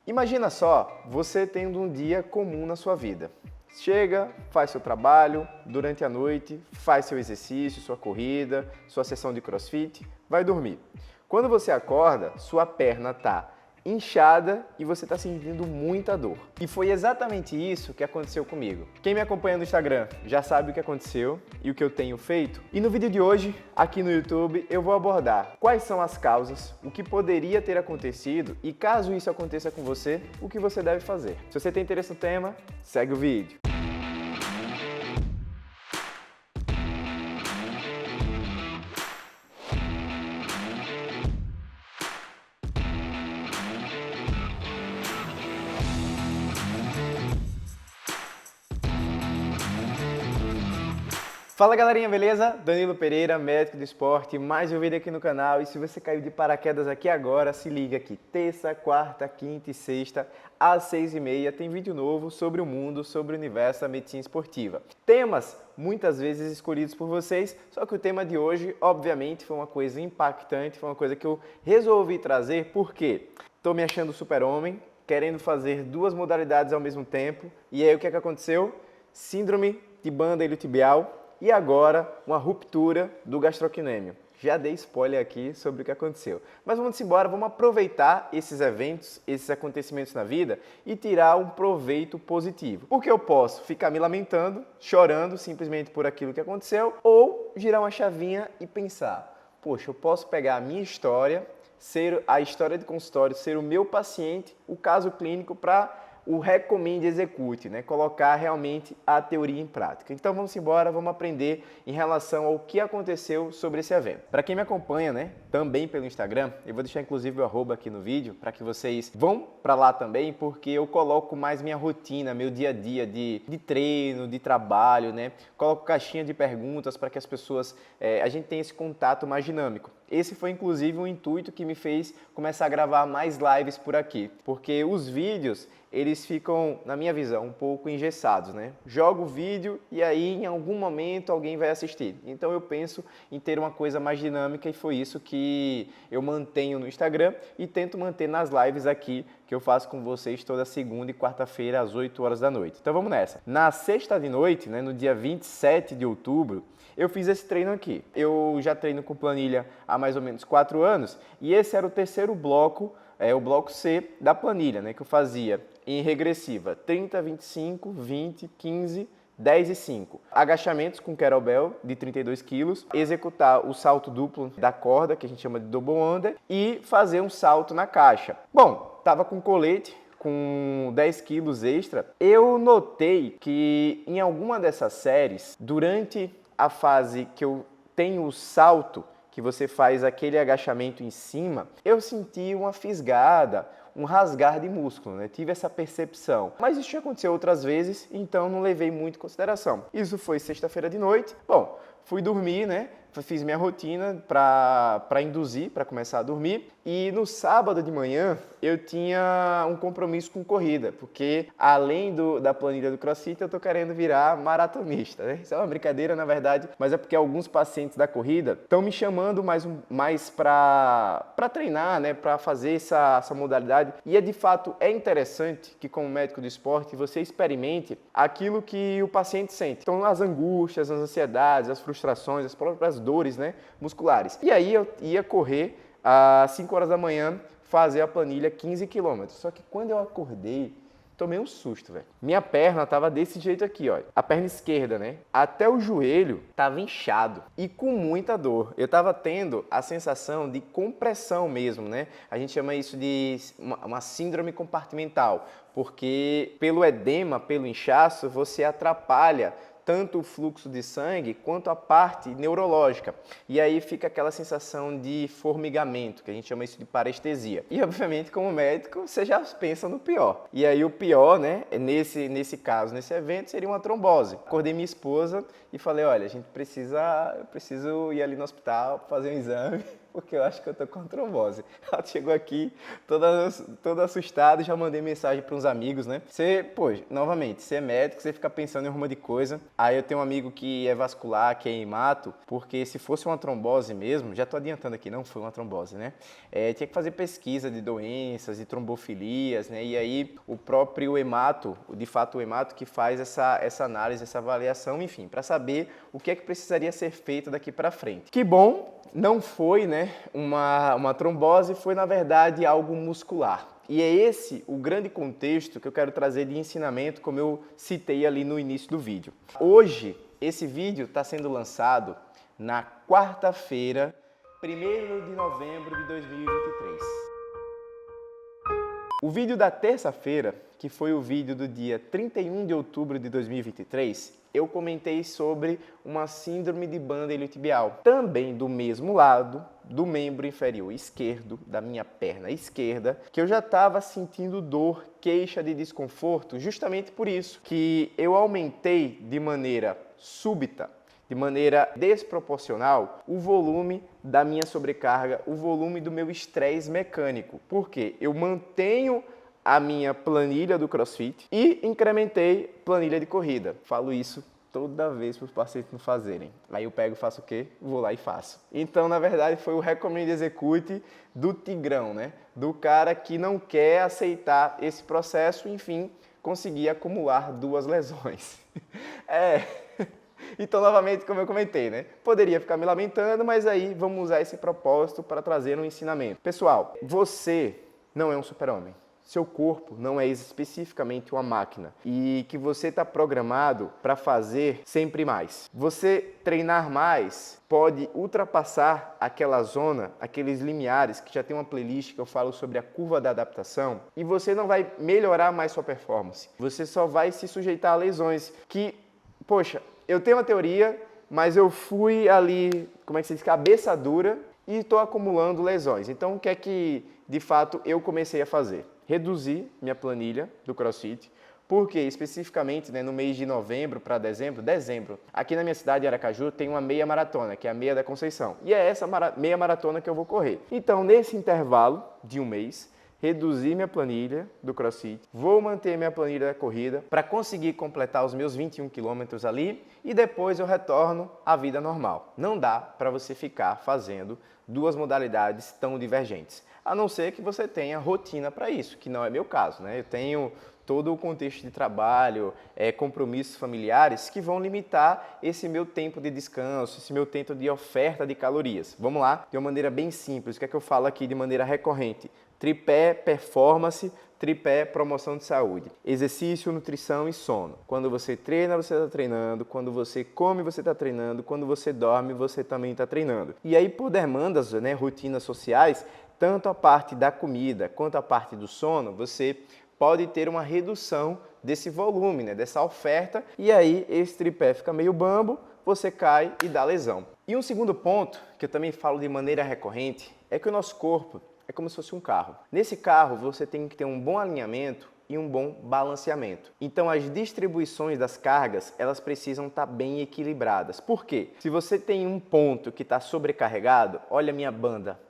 Imagina só, você tendo um dia comum na sua vida. Chega, faz seu trabalho, durante a noite, faz seu exercício, sua corrida, sua sessão de crossfit, vai dormir. Quando você acorda, sua perna está inchada e você está sentindo muita dor. E foi exatamente isso que aconteceu comigo. Quem me acompanha no Instagram já sabe o que aconteceu e o que eu tenho feito. E no vídeo de hoje, aqui no YouTube, eu vou abordar quais são as causas, o que poderia ter acontecido e caso isso aconteça com você, o que você deve fazer. Se você tem interesse no tema, segue o vídeo. Fala galerinha, beleza? Danilo Pereira, médico do esporte, mais um vídeo aqui no canal. E se você caiu de paraquedas aqui agora, se liga aqui. Terça, quarta, quinta e sexta, às 6h30, tem vídeo novo sobre o mundo, sobre o universo da medicina esportiva. Temas muitas vezes escolhidos por vocês, só que o tema de hoje, obviamente, foi uma coisa impactante, foi uma coisa que eu resolvi trazer porque estou me achando super-homem, querendo fazer duas modalidades ao mesmo tempo. E aí o que é que aconteceu? Síndrome de banda iliotibial. E agora, uma ruptura do gastrocnêmio. Já dei spoiler aqui sobre o que aconteceu. Mas vamos embora, vamos aproveitar esses eventos, esses acontecimentos na vida e tirar um proveito positivo. Porque eu posso ficar me lamentando, chorando simplesmente por aquilo que aconteceu, ou girar uma chavinha e pensar, poxa, eu posso pegar a minha história, ser a história de consultório, ser o meu paciente, o caso clínico para o recomende e execute, né? Colocar realmente a teoria em prática. Então vamos embora, vamos aprender em relação ao que aconteceu sobre esse evento. Para quem me acompanha, né, também pelo Instagram, eu vou deixar inclusive o arroba aqui no vídeo para que vocês vão para lá também, porque eu coloco mais minha rotina, meu dia a dia de treino, de trabalho, né? Coloco caixinha de perguntas para que as pessoas, a gente tenha esse contato mais dinâmico. Esse foi inclusive um intuito que me fez começar a gravar mais lives por aqui, porque os vídeos eles ficam, na minha visão, um pouco engessados, né? Jogo o vídeo e aí em algum momento alguém vai assistir. Então eu penso em ter uma coisa mais dinâmica e foi isso que eu mantenho no Instagram e tento manter nas lives aqui que eu faço com vocês toda segunda e quarta-feira às 8 horas da noite. Então vamos nessa. Na sexta de noite, né, no dia 27 de outubro, eu fiz esse treino aqui. Eu já treino com planilha há mais ou menos 4 anos e esse era o terceiro bloco, o bloco C da planilha, né, que eu fazia em regressiva 30, 25, 20, 15, 10 e 5. Agachamentos com kettlebell de 32 quilos, executar o salto duplo da corda, que a gente chama de double under, e fazer um salto na caixa. Bom, tava com colete, com 10 quilos extra. Eu notei que em alguma dessas séries, durante a fase que eu tenho o salto, que você faz aquele agachamento em cima, eu senti uma fisgada, um rasgar de músculo, né? Tive essa percepção. Mas isso já aconteceu outras vezes, então não levei muito em consideração. Isso foi sexta-feira de noite. Bom, fui dormir, né? Fiz minha rotina para induzir, para começar a dormir. E no sábado de manhã eu tinha um compromisso com corrida, porque além da planilha do CrossFit eu tô querendo virar maratonista, né? Isso é uma brincadeira na verdade, mas é porque alguns pacientes da corrida estão me chamando mais para treinar, né? Para fazer essa modalidade. E de fato é interessante que como médico do esporte você experimente aquilo que o paciente sente. Então as angústias, as ansiedades, as frustrações, as próprias dores, né, musculares. E aí eu ia correr às 5 horas da manhã, fazer a planilha 15 km. Só que quando eu acordei, tomei um susto, velho. Minha perna tava desse jeito aqui, ó. A perna esquerda, né? Até o joelho tava inchado e com muita dor. Eu tava tendo a sensação de compressão mesmo, né? A gente chama isso de uma síndrome compartimental, porque pelo edema, pelo inchaço, você atrapalha tanto o fluxo de sangue quanto a parte neurológica. E aí fica aquela sensação de formigamento, que a gente chama isso de parestesia. E obviamente, como médico, você já pensa no pior. E aí o pior, né, nesse caso, nesse evento, seria uma trombose. Acordei minha esposa e falei, olha, eu preciso ir ali no hospital fazer um exame. porque eu acho que eu tô com trombose. Ela chegou aqui toda assustada, já mandei mensagem para uns amigos, né? Novamente, você é médico, você fica pensando em uma de coisa. Aí eu tenho um amigo que é vascular, que é hemato, porque se fosse uma trombose mesmo, já tô adiantando aqui, não foi uma trombose, né? Tinha que fazer pesquisa de doenças, de trombofilias, né? E aí o próprio hemato, de fato o hemato que faz essa análise, essa avaliação, enfim, para saber o que é que precisaria ser feito daqui para frente. Que bom, não foi, né, uma trombose, foi na verdade algo muscular. E é esse o grande contexto que eu quero trazer de ensinamento, como eu citei ali no início do vídeo. Hoje, esse vídeo está sendo lançado na quarta-feira, 1º de novembro de 2023. O vídeo da terça-feira, que foi o vídeo do dia 31 de outubro de 2023, eu comentei sobre uma síndrome de banda iliotibial, também do mesmo lado do membro inferior esquerdo, da minha perna esquerda, que eu já estava sentindo dor, queixa de desconforto, justamente por isso que eu aumentei de maneira súbita, de maneira desproporcional, o volume da minha sobrecarga, o volume do meu estresse mecânico. Por quê? Eu mantenho a minha planilha do CrossFit e incrementei planilha de corrida. Falo isso toda vez para os pacientes não fazerem. Aí eu pego e faço o quê? Vou lá e faço. Então, na verdade, foi o Recommend Execute do Tigrão, né? Do cara que não quer aceitar esse processo, enfim, conseguir acumular 2 lesões. Então, novamente, como eu comentei, né? Poderia ficar me lamentando, mas aí vamos usar esse propósito para trazer um ensinamento. Pessoal, você não é um super-homem. Seu corpo não é especificamente uma máquina e que você está programado para fazer sempre mais. Você treinar mais pode ultrapassar aquela zona, aqueles limiares, que já tem uma playlist que eu falo sobre a curva da adaptação, e você não vai melhorar mais sua performance. Você só vai se sujeitar a lesões que, poxa, eu tenho uma teoria, mas eu fui ali, como é que se diz, cabeça dura e estou acumulando lesões. Então, o que é que, de fato, eu comecei a fazer? Reduzir minha planilha do CrossFit, porque especificamente, né, no mês de novembro para dezembro, aqui na minha cidade, Aracaju, tem uma meia maratona, que é a Meia da Conceição. E é essa meia maratona que eu vou correr. Então, nesse intervalo de um mês, reduzir minha planilha do CrossFit, vou manter minha planilha da corrida para conseguir completar os meus 21 quilômetros ali e depois eu retorno à vida normal. Não dá para você ficar fazendo 2 modalidades tão divergentes, a não ser que você tenha rotina para isso, que não é meu caso, né? Eu tenho todo o contexto de trabalho, compromissos familiares que vão limitar esse meu tempo de descanso, esse meu tempo de oferta de calorias. Vamos lá, de uma maneira bem simples, o que é que eu falo aqui de maneira recorrente? Tripé, performance, tripé, promoção de saúde. Exercício, nutrição e sono. Quando você treina, você está treinando. Quando você come, você está treinando. Quando você dorme, você também está treinando. E aí, por demandas, né, rotinas sociais, tanto a parte da comida quanto a parte do sono, você pode ter uma redução desse volume, né, dessa oferta. E aí, esse tripé fica meio bambo, você cai e dá lesão. E um segundo ponto, que eu também falo de maneira recorrente, é que o nosso corpo é como se fosse um carro. Nesse carro, você tem que ter um bom alinhamento e um bom balanceamento. Então, as distribuições das cargas, elas precisam estar bem equilibradas. Por quê? Se você tem um ponto que está sobrecarregado, olha a minha banda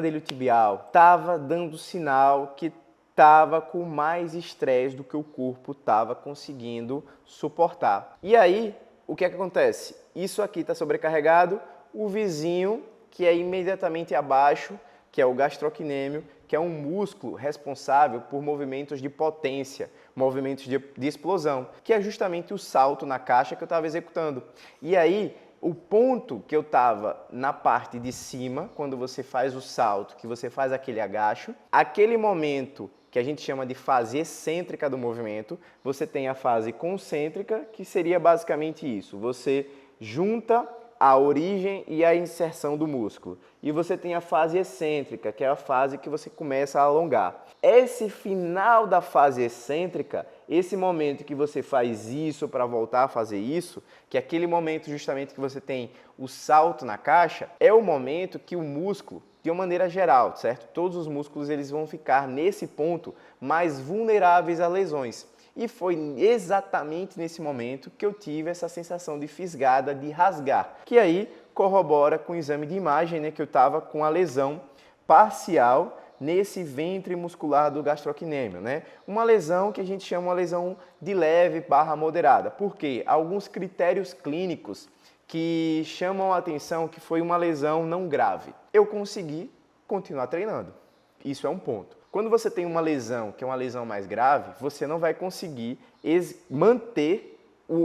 iliotibial, estava dando sinal que estava com mais estresse do que o corpo estava conseguindo suportar. E aí, o que é que acontece? Isso aqui está sobrecarregado, o vizinho, que é imediatamente abaixo, que é o gastrocnêmio, que é um músculo responsável por movimentos de potência, movimentos de explosão, que é justamente o salto na caixa que eu estava executando. E aí, o ponto que eu estava na parte de cima, quando você faz o salto, que você faz aquele agacho, aquele momento que a gente chama de fase excêntrica do movimento, você tem a fase concêntrica, que seria basicamente isso. Você junta a origem e a inserção do músculo. E você tem a fase excêntrica, que é a fase que você começa a alongar. Esse final da fase excêntrica, esse momento que você faz isso para voltar a fazer isso, que é aquele momento justamente que você tem o salto na caixa, é o momento que o músculo, de uma maneira geral, certo? Todos os músculos eles vão ficar nesse ponto mais vulneráveis a lesões. E foi exatamente nesse momento que eu tive essa sensação de fisgada, de rasgar. Que aí corrobora com o exame de imagem, né, que eu estava com a lesão parcial nesse ventre muscular do gastrocnêmio, né? Uma lesão que a gente chama uma lesão de leve barra moderada. Por quê? Alguns critérios clínicos que chamam a atenção que foi uma lesão não grave. Eu consegui continuar treinando. Isso é um ponto. Quando você tem uma lesão, que é uma lesão mais grave, você não vai conseguir manter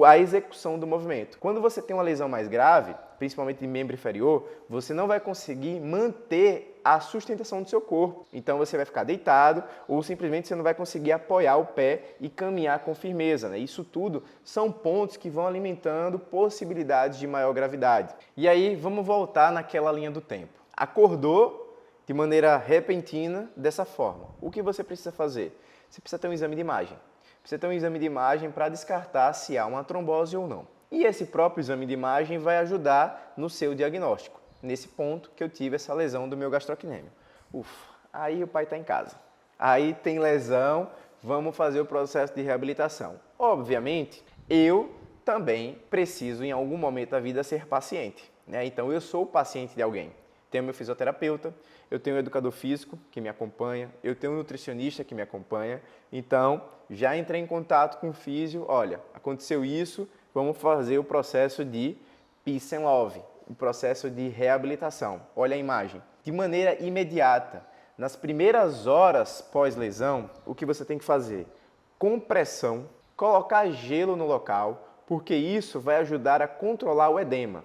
a execução do movimento. Quando você tem uma lesão mais grave, principalmente de membro inferior, você não vai conseguir manter a sustentação do seu corpo. Então você vai ficar deitado ou simplesmente você não vai conseguir apoiar o pé e caminhar com firmeza, né? Isso tudo são pontos que vão alimentando possibilidades de maior gravidade. E aí vamos voltar naquela linha do tempo. Acordou de maneira repentina dessa forma. O que você precisa fazer? Você precisa ter um exame de imagem. Precisa ter um exame de imagem para descartar se há uma trombose ou não. E esse próprio exame de imagem vai ajudar no seu diagnóstico. Nesse ponto que eu tive essa lesão do meu gastrocnêmio. Ufa, aí o pai está em casa. Aí tem lesão, vamos fazer o processo de reabilitação. Obviamente, eu também preciso em algum momento da vida ser paciente, né? Então eu sou o paciente de alguém. Tenho meu fisioterapeuta, eu tenho um educador físico que me acompanha, eu tenho um nutricionista que me acompanha. Então, já entrei em contato com o físio, olha, aconteceu isso, vamos fazer o processo de Peace and Love, o processo de reabilitação. Olha a imagem. De maneira imediata, nas primeiras horas pós-lesão, o que você tem que fazer? Compressão, colocar gelo no local, porque isso vai ajudar a controlar o edema.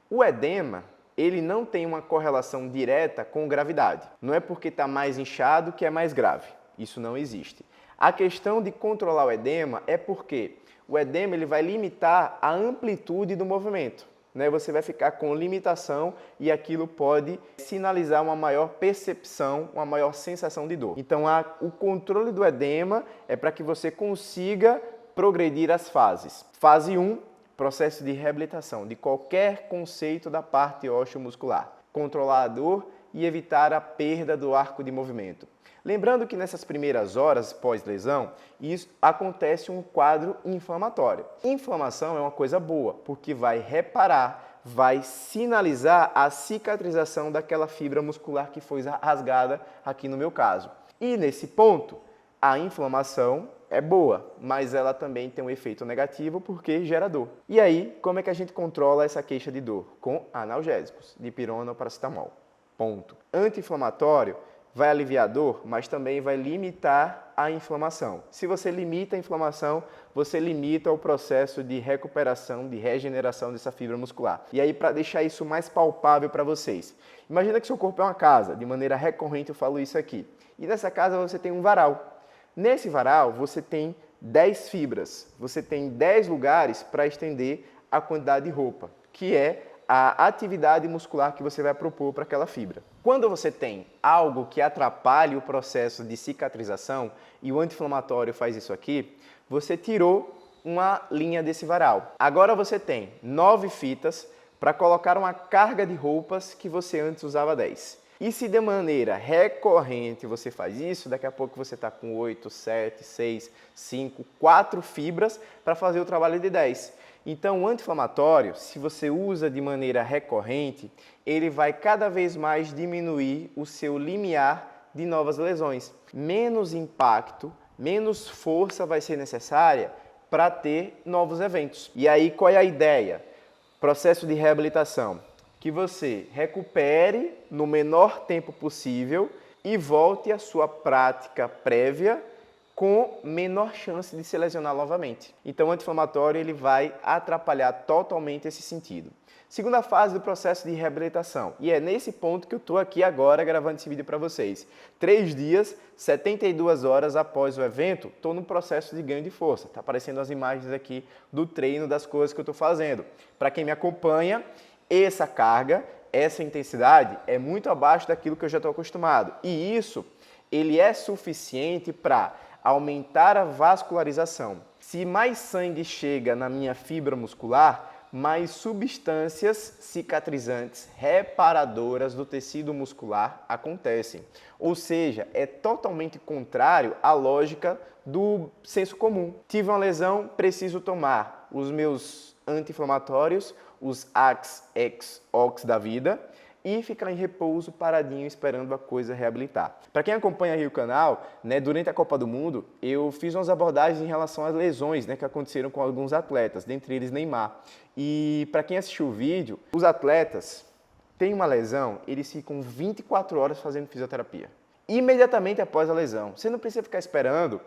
O edema, ele não tem uma correlação direta com gravidade. Não é porque está mais inchado que é mais grave. Isso não existe. A questão de controlar o edema é porque o edema ele vai limitar a amplitude do movimento, né? Você vai ficar com limitação e aquilo pode sinalizar uma maior percepção, uma maior sensação de dor. Então, o controle do edema é para que você consiga progredir as fases. Fase 1, processo de reabilitação de qualquer conceito da parte osteomuscular. Controlar a dor e evitar a perda do arco de movimento. Lembrando que nessas primeiras horas pós-lesão, isso acontece um quadro inflamatório. Inflamação é uma coisa boa, porque vai reparar, vai sinalizar a cicatrização daquela fibra muscular que foi rasgada aqui no meu caso. E nesse ponto, a inflamação é boa, mas ela também tem um efeito negativo porque gera dor. E aí, como é que a gente controla essa queixa de dor? Com analgésicos, dipirona ou paracetamol. Ponto. Anti-inflamatório vai aliviar a dor, mas também vai limitar a inflamação. Se você limita a inflamação, você limita o processo de recuperação, de regeneração dessa fibra muscular. E aí, para deixar isso mais palpável para vocês, imagina que seu corpo é uma casa, de maneira recorrente eu falo isso aqui. E nessa casa você tem um varal. Nesse varal você tem 10 fibras, você tem 10 lugares para estender a quantidade de roupa, que é a atividade muscular que você vai propor para aquela fibra. Quando você tem algo que atrapalhe o processo de cicatrização, e o anti-inflamatório faz isso aqui, você tirou uma linha desse varal. Agora você tem 9 fitas para colocar uma carga de roupas que você antes usava 10. E se de maneira recorrente você faz isso, daqui a pouco você está com 8, 7, 6, 5, 4 fibras para fazer o trabalho de 10. Então, o anti-inflamatório, se você usa de maneira recorrente, ele vai cada vez mais diminuir o seu limiar de novas lesões. Menos impacto, menos força vai ser necessária para ter novos eventos. E aí, qual é a ideia? Processo de reabilitação. Que você recupere no menor tempo possível e volte à sua prática prévia com menor chance de se lesionar novamente. Então, o anti-inflamatório ele vai atrapalhar totalmente esse sentido. Segunda fase do processo de reabilitação. E é nesse ponto que eu estou aqui agora gravando esse vídeo para vocês. 3 dias, 72 horas após o evento, estou no processo de ganho de força. Está aparecendo as imagens aqui do treino, das coisas que eu estou fazendo. Para quem me acompanha, essa carga, essa intensidade é muito abaixo daquilo que eu já estou acostumado. E isso, ele é suficiente para aumentar a vascularização. Se mais sangue chega na minha fibra muscular, mais substâncias cicatrizantes, reparadoras do tecido muscular acontecem. Ou seja, é totalmente contrário à lógica do senso comum. Tive uma lesão, preciso tomar os meus anti-inflamatórios os Ax, Ex, Ox da vida, e ficar em repouso, paradinho, esperando a coisa reabilitar. Para quem acompanha aí o canal, né, durante a Copa do Mundo, eu fiz umas abordagens em relação às lesões, né, que aconteceram com alguns atletas, dentre eles Neymar. E para quem assistiu o vídeo, os atletas têm uma lesão, eles ficam 24 horas fazendo fisioterapia. Imediatamente após a lesão. Você não precisa ficar esperando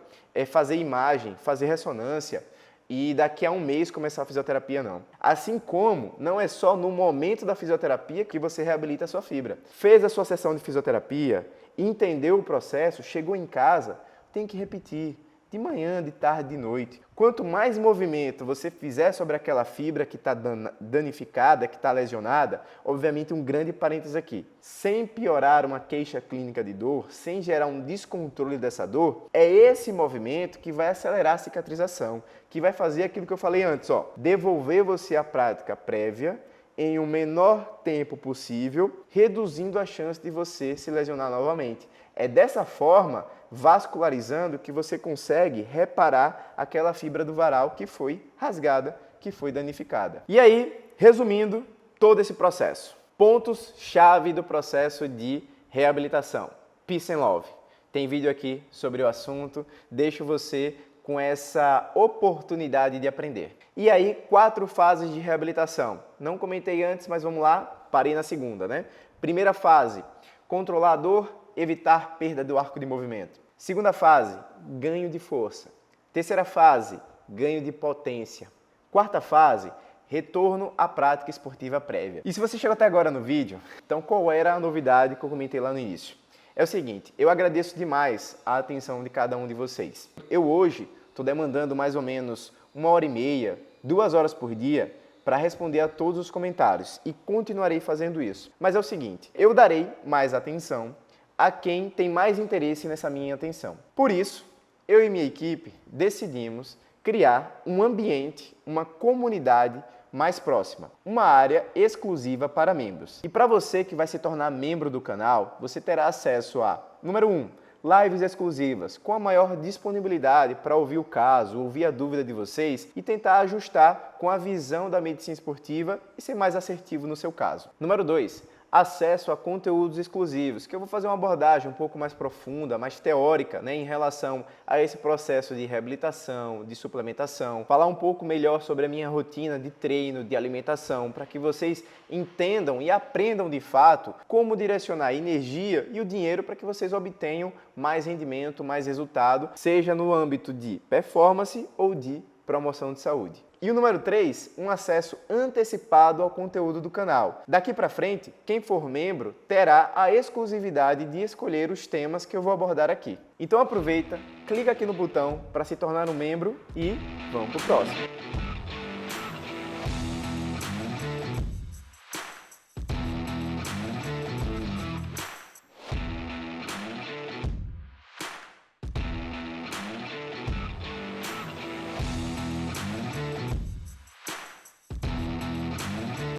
fazer imagem, fazer ressonância, e daqui a um mês começar a fisioterapia, não. Assim como não é só no momento da fisioterapia que você reabilita a sua fibra. Fez a sua sessão de fisioterapia, entendeu o processo, chegou em casa, tem que repetir. De manhã, de tarde, de noite. Quanto mais movimento você fizer sobre aquela fibra que está danificada, que está lesionada, obviamente um grande parênteses aqui, sem piorar uma queixa clínica de dor, sem gerar um descontrole dessa dor, é esse movimento que vai acelerar a cicatrização, que vai fazer aquilo que eu falei antes, ó, devolver você à prática prévia em um menor tempo possível, reduzindo a chance de você se lesionar novamente. É dessa forma, vascularizando, que você consegue reparar aquela fibra do varal que foi rasgada, que foi danificada. E aí, resumindo todo esse processo. Pontos-chave do processo de reabilitação. Peace and Love. Tem vídeo aqui sobre o assunto, deixo você com essa oportunidade de aprender. E aí, 4 fases de reabilitação. Não comentei antes, mas vamos lá, parei na segunda, né? Primeira fase, controlar a dor, evitar perda do arco de movimento. Segunda fase, ganho de força. Terceira fase, ganho de potência. Quarta fase, retorno à prática esportiva prévia. E se você chegou até agora no vídeo, então qual era a novidade que eu comentei lá no início? É o seguinte, eu agradeço demais a atenção de cada um de vocês. Eu hoje estou demandando mais ou menos 1h30, 2 horas por dia para responder a todos os comentários e continuarei fazendo isso. Mas é o seguinte, eu darei mais atenção a quem tem mais interesse nessa minha atenção. Por isso, eu e minha equipe decidimos criar um ambiente, uma comunidade mais próxima, uma área exclusiva para membros. E para você que vai se tornar membro do canal, você terá acesso a, número 1, lives exclusivas, com a maior disponibilidade para ouvir o caso, ouvir a dúvida de vocês e tentar ajustar com a visão da medicina esportiva e ser mais assertivo no seu caso. Número 2, acesso a conteúdos exclusivos, que eu vou fazer uma abordagem um pouco mais profunda, mais teórica, né, em relação a esse processo de reabilitação, de suplementação, falar um pouco melhor sobre a minha rotina de treino, de alimentação, para que vocês entendam e aprendam de fato como direcionar a energia e o dinheiro para que vocês obtenham mais rendimento, mais resultado, seja no âmbito de performance ou de promoção de saúde. E o número 3, um acesso antecipado ao conteúdo do canal. Daqui para frente, quem for membro terá a exclusividade de escolher os temas que eu vou abordar aqui. Então aproveita, clica aqui no botão para se tornar um membro e vamos para o próximo.